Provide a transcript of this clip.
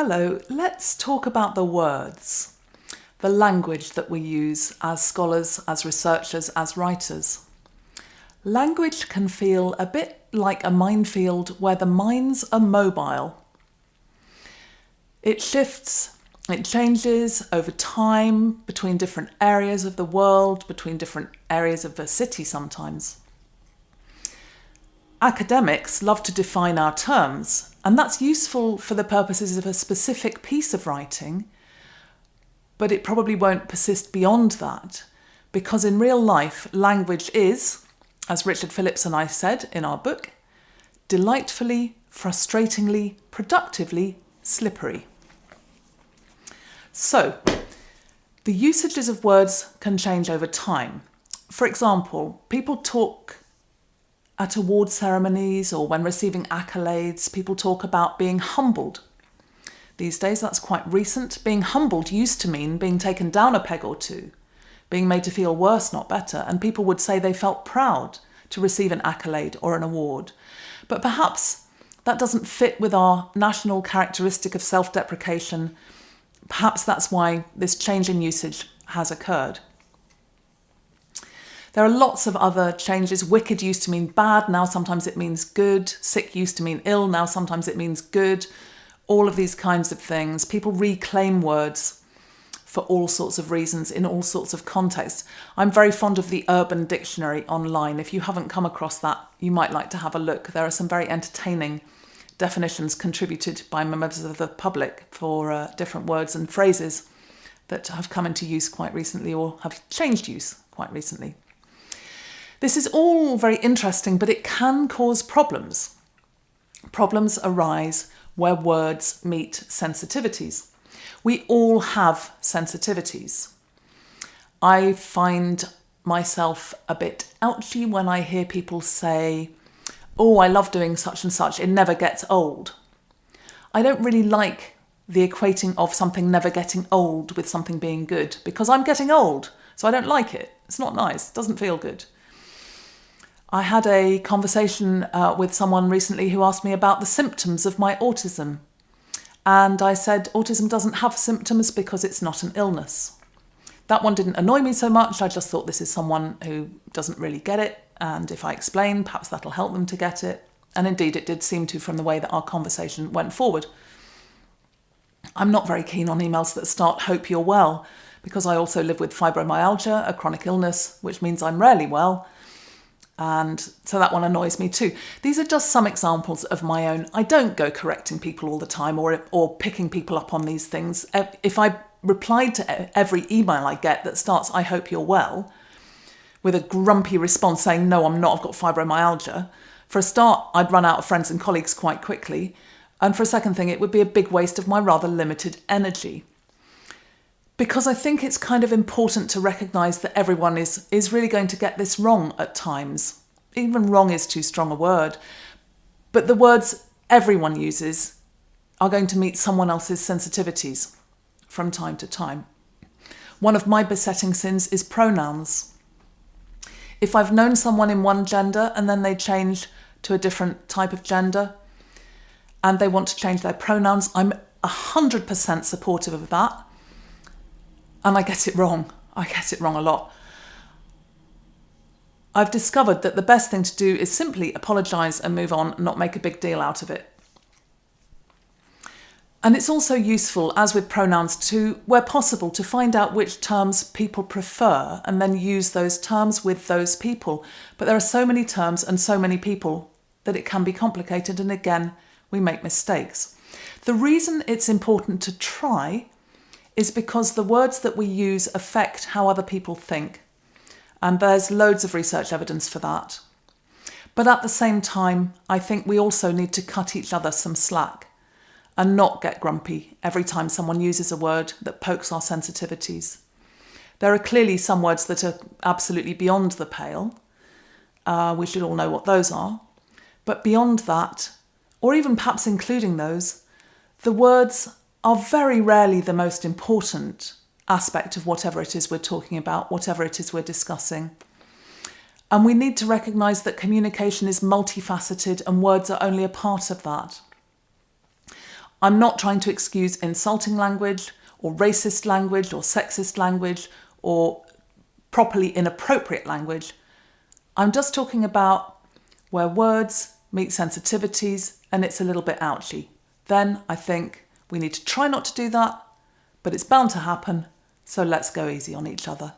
Hello, let's talk about the words, the language that we use as scholars, as researchers, as writers. Language can feel a bit like a minefield where the mines are mobile. It shifts, it changes over time between different areas of the world, between different areas of the city sometimes. Academics love to define our terms, and that's useful for the purposes of a specific piece of writing, but it probably won't persist beyond that, because in real life, language is, as Richard Phillips and I said in our book, delightfully, frustratingly, productively slippery. So, the usages of words can change over time. For example, people talk at award ceremonies or when receiving accolades, people talk about being humbled. These days, that's quite recent. Being humbled used to mean being taken down a peg or two, being made to feel worse, not better, and people would say they felt proud to receive an accolade or an award. But perhaps that doesn't fit with our national characteristic of self-deprecation. Perhaps that's why this change in usage has occurred. There are lots of other changes. Wicked used to mean bad, now sometimes it means good. Sick used to mean ill, now sometimes it means good. All of these kinds of things. People reclaim words for all sorts of reasons, in all sorts of contexts. I'm very fond of the Urban Dictionary online. If you haven't come across that, you might like to have a look. There are some very entertaining definitions contributed by members of the public for different words and phrases that have come into use quite recently or have changed use quite recently. This is all very interesting, but it can cause problems. Problems arise where words meet sensitivities. We all have sensitivities. I find myself a bit ouchy when I hear people say, "Oh, I love doing such and such, it never gets old." I don't really like the equating of something never getting old with something being good, because I'm getting old, so I don't like it. It's not nice, it doesn't feel good. I had a conversation with someone recently who asked me about the symptoms of my autism. And I said, autism doesn't have symptoms because it's not an illness. That one didn't annoy me so much. I just thought this is someone who doesn't really get it. And if I explain, perhaps that'll help them to get it. And indeed, it did seem to from the way that our conversation went forward. I'm not very keen on emails that start, "Hope you're well," because I also live with fibromyalgia, a chronic illness, which means I'm rarely well. And so that one annoys me too. These are just some examples of my own. I don't go correcting people all the time or picking people up on these things. If I replied to every email I get that starts, "I hope you're well," with a grumpy response saying, "No, I'm not, I've got fibromyalgia," for a start, I'd run out of friends and colleagues quite quickly. And for a second thing, it would be a big waste of my rather limited energy. Because I think it's kind of important to recognise that everyone is really going to get this wrong at times. Even wrong is too strong a word. But the words everyone uses are going to meet someone else's sensitivities from time to time. One of my besetting sins is pronouns. If I've known someone in one gender and then they change to a different type of gender and they want to change their pronouns, I'm 100% supportive of that. And I get it wrong. I get it wrong a lot. I've discovered that the best thing to do is simply apologise and move on and not make a big deal out of it. And it's also useful, as with pronouns too, where possible, to find out which terms people prefer and then use those terms with those people. But there are so many terms and so many people that it can be complicated, and again, we make mistakes. The reason it's important to try is because the words that we use affect how other people think. And there's loads of research evidence for that. But at the same time, I think we also need to cut each other some slack and not get grumpy every time someone uses a word that pokes our sensitivities. There are clearly some words that are absolutely beyond the pale. We should all know what those are. But beyond that, or even perhaps including those, the words are very rarely the most important aspect of whatever it is we're talking about, whatever it is we're discussing. And we need to recognise that communication is multifaceted and words are only a part of that. I'm not trying to excuse insulting language or racist language or sexist language or properly inappropriate language. I'm just talking about where words meet sensitivities and it's a little bit ouchy. Then I think we need to try not to do that, but it's bound to happen, so let's go easy on each other.